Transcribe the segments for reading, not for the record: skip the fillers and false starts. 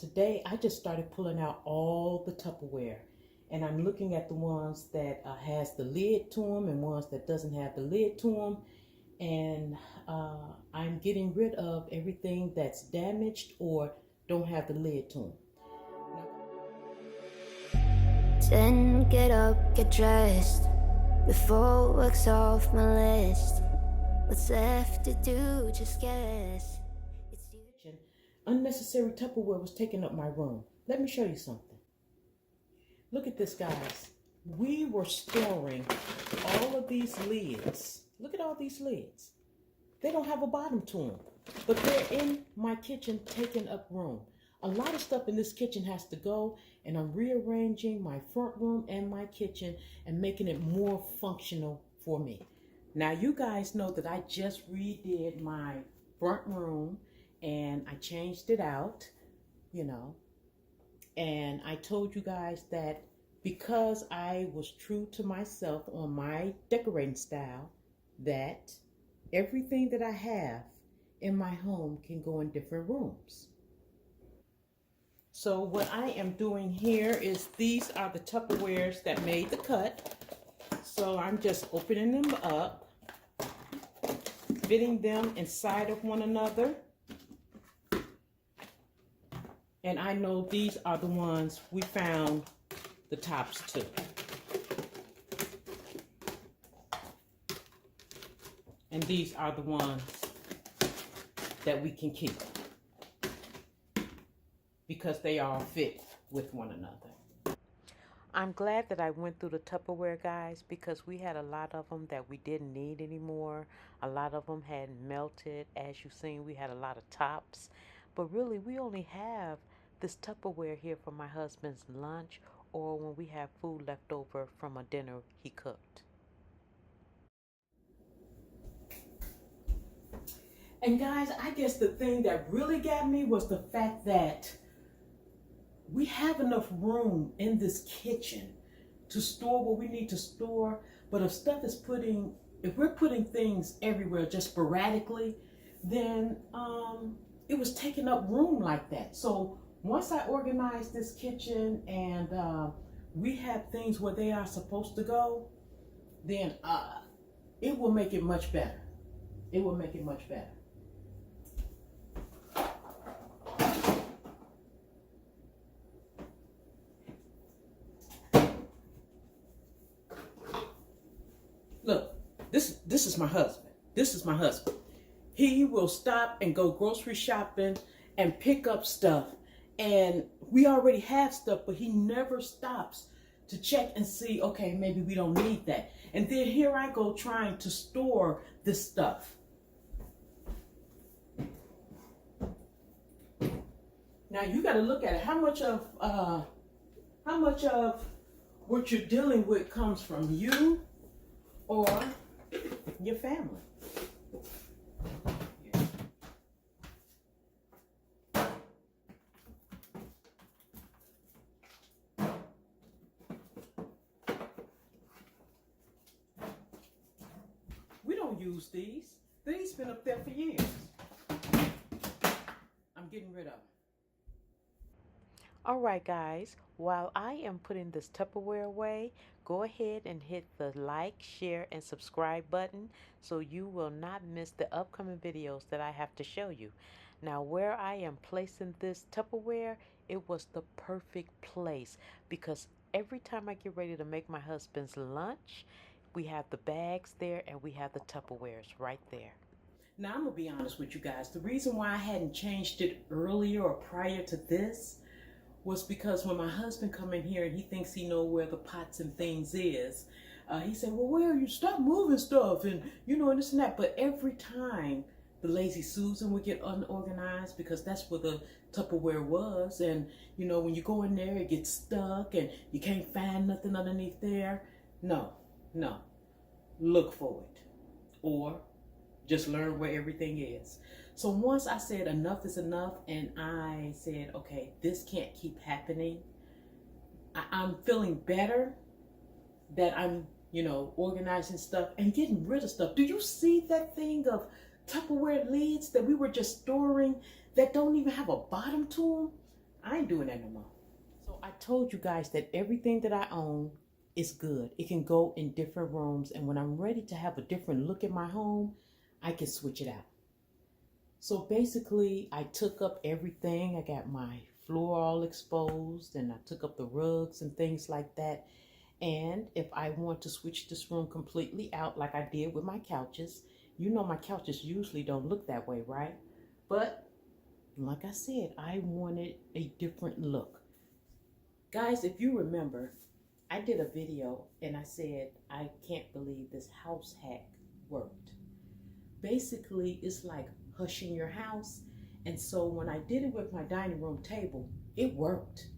Today I just started pulling out all the Tupperware, and I'm looking at the ones that has the lid to them and ones that doesn't have the lid to them, and I'm getting rid of everything that's damaged or don't have the lid to them. Then get up, get dressed, before work's off my list. What's left to do, just guess. Unnecessary Tupperware was taking up my room. Let me show you something. Look at this, guys. We were storing all of these lids. Look at all these lids. They don't have a bottom to them, but they're in my kitchen taking up room. A lot of stuff in this kitchen has to go, and I'm rearranging my front room and my kitchen and making it more functional for me. Now, you guys know that I just redid my front room and I changed it out, and I told you guys that because I was true to myself on my decorating style, that everything that I have in my home can go in different rooms. So what I am doing here is these are the Tupperwares that made the cut. So I'm just opening them up, fitting them inside of one another. And I know these are the ones we found the tops to. And these are the ones that we can keep because they all fit with one another. I'm glad that I went through the Tupperware, guys, because we had a lot of them that we didn't need anymore. A lot of them had melted. As you've seen, we had a lot of tops. But really, we only have this Tupperware here for my husband's lunch or when we have food left over from a dinner he cooked. And guys, I guess the thing that really got me was the fact that we have enough room in this kitchen to store what we need to store, but if we're putting things everywhere just sporadically, then it was taking up room like that. So once I organize this kitchen and we have things where they are supposed to go, then it will make it much better. It will make it much better. Look, this is my husband. This is my husband. He will stop and go grocery shopping and pick up stuff. And we already have stuff, but he never stops to check and see, okay, maybe we don't need that. And then here I go trying to store this stuff. Now you got to look at it. How much of what you're dealing with comes from you or your family? We don't use these. These been up there for years. I'm getting rid of them. All right, guys, while I am putting this Tupperware away, go ahead and hit the like, share, and subscribe button so you will not miss the upcoming videos that I have to show you. Now, where I am placing this Tupperware, it was the perfect place because every time I get ready to make my husband's lunch, we have the bags there and we have the Tupperwares right there. Now, I'm going to be honest with you guys. The reason why I hadn't changed it earlier or prior to this was because when my husband come in here and he thinks he know where the pots and things is, he said, well, where you stop moving stuff and and this and that. But every time the lazy Susan would get unorganized because that's where the Tupperware was. And when you go in there, it gets stuck and you can't find nothing underneath there. No, look for it or just learn where everything is. So once I said enough is enough and I said, okay, this can't keep happening, I'm feeling better that I'm, organizing stuff and getting rid of stuff. Do you see that thing of Tupperware lids that we were just storing that don't even have a bottom to them? I ain't doing that no more. So I told you guys that everything that I own is good. It can go in different rooms, and when I'm ready to have a different look at my home, I can switch it out. So basically, I took up everything. I got my floor all exposed, and I took up the rugs and things like that. And if I want to switch this room completely out like I did with my couches, you know my couches usually don't look that way, right? But like I said, I wanted a different look. Guys, if you remember, I did a video and I said, I can't believe this house hack worked. Basically, it's like hushing your house. And so when I did it with my dining room table, it worked.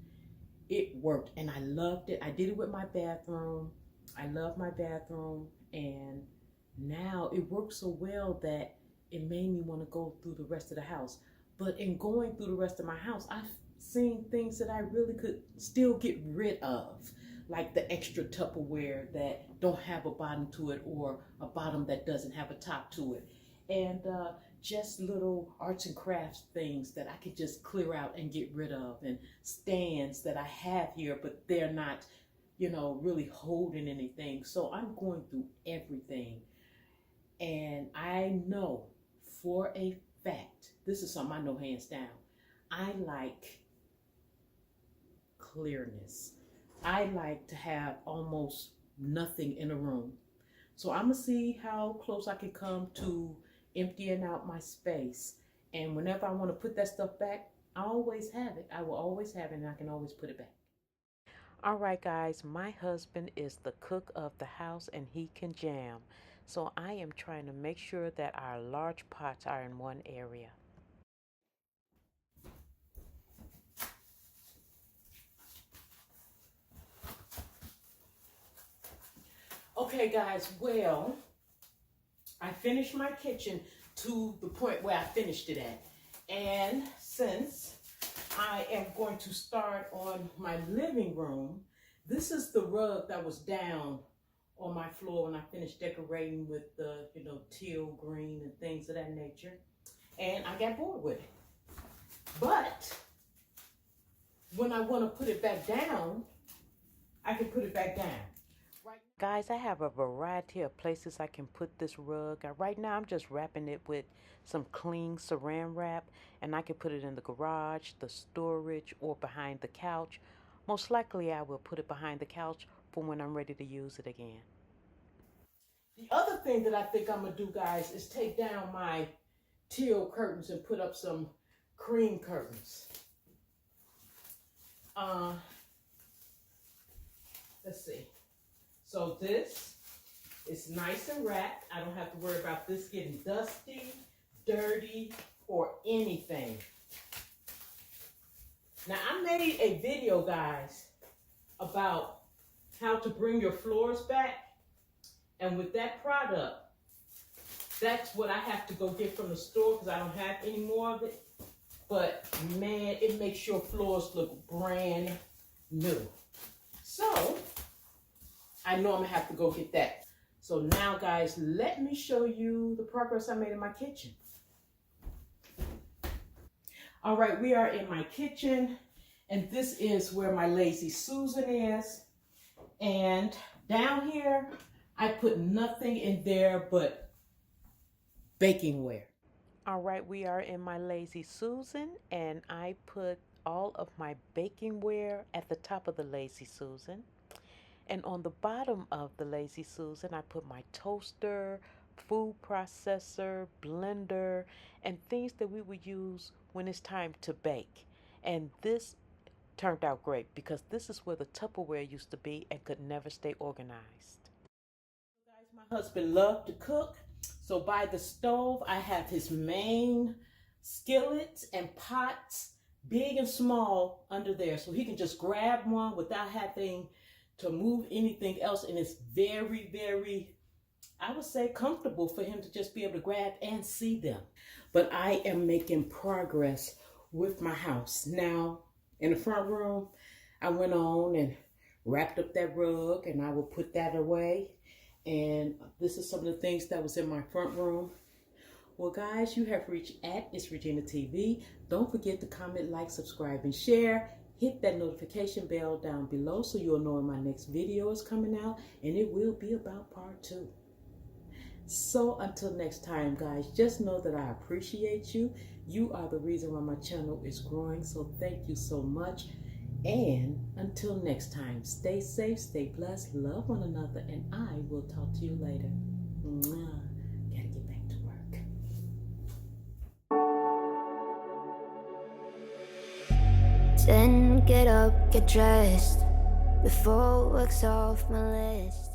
It worked and I loved it. I did it with my bathroom. I love my bathroom, and now it works so well that it made me want to go through the rest of the house. But in going through the rest of my house, I've seen things that I really could still get rid of, like the extra Tupperware that don't have a bottom to it, or a bottom that doesn't have a top to it. And just little arts and crafts things that I could just clear out and get rid of, and stands that I have here, but they're not, you know, really holding anything. So I'm going through everything. And I know for a fact, this is something I know hands down, I like clearness. I like to have almost nothing in a room. So I'm gonna see how close I can come to emptying out my space. And whenever I want to put that stuff back, I always have it. I will always have it, and I can always put it back. All right, guys, my husband is the cook of the house and he can jam. So I am trying to make sure that our large pots are in one area. Okay, guys, well, I finished my kitchen to the point where I finished it at. And since I am going to start on my living room, this is the rug that was down on my floor when I finished decorating with the, you know, teal green and things of that nature. And I got bored with it. But when I want to put it back down, I can put it back down. Guys, I have a variety of places I can put this rug. Right now, I'm just wrapping it with some clean saran wrap, and I can put it in the garage, the storage, or behind the couch. Most likely, I will put it behind the couch for when I'm ready to use it again. The other thing that I think I'm going to do, guys, is take down my teal curtains and put up some cream curtains. Let's see. So this is nice and wrapped. I don't have to worry about this getting dusty, dirty, or anything. Now, I made a video, guys, about how to bring your floors back. And with that product, that's what I have to go get from the store because I don't have any more of it. But, man, it makes your floors look brand new. So I know I'm gonna have to go get that. So now, guys, let me show you the progress I made in my kitchen. All right, we are in my kitchen, and this is where my Lazy Susan is. And down here, I put nothing in there but bakingware. All right, we are in my Lazy Susan, and I put all of my bakingware at the top of the Lazy Susan. And on the bottom of the Lazy Susan, I put my toaster, food processor, blender, and things that we would use when it's time to bake. And this turned out great because this is where the Tupperware used to be and could never stay organized. Guys, my husband loved to cook. So by the stove, I have his main skillets and pots, big and small, under there. So he can just grab one without having to move anything else, and it's very, very, I would say, comfortable for him to just be able to grab and see them. But I am making progress with my house. Now, in the front room, I went on and wrapped up that rug, and I will put that away. And this is some of the things that was in my front room Well, guys, you have reached at It's Regina TV. Don't forget to comment, like, subscribe, and share. Hit that notification bell down below so you'll know when my next video is coming out, and it will be about part 2. So until next time, guys, just know that I appreciate you. You are the reason why my channel is growing, so thank you so much. And until next time, stay safe, stay blessed, love one another, and I will talk to you later. Mwah. Gotta get back to work. Then get up, get dressed before work's off my list.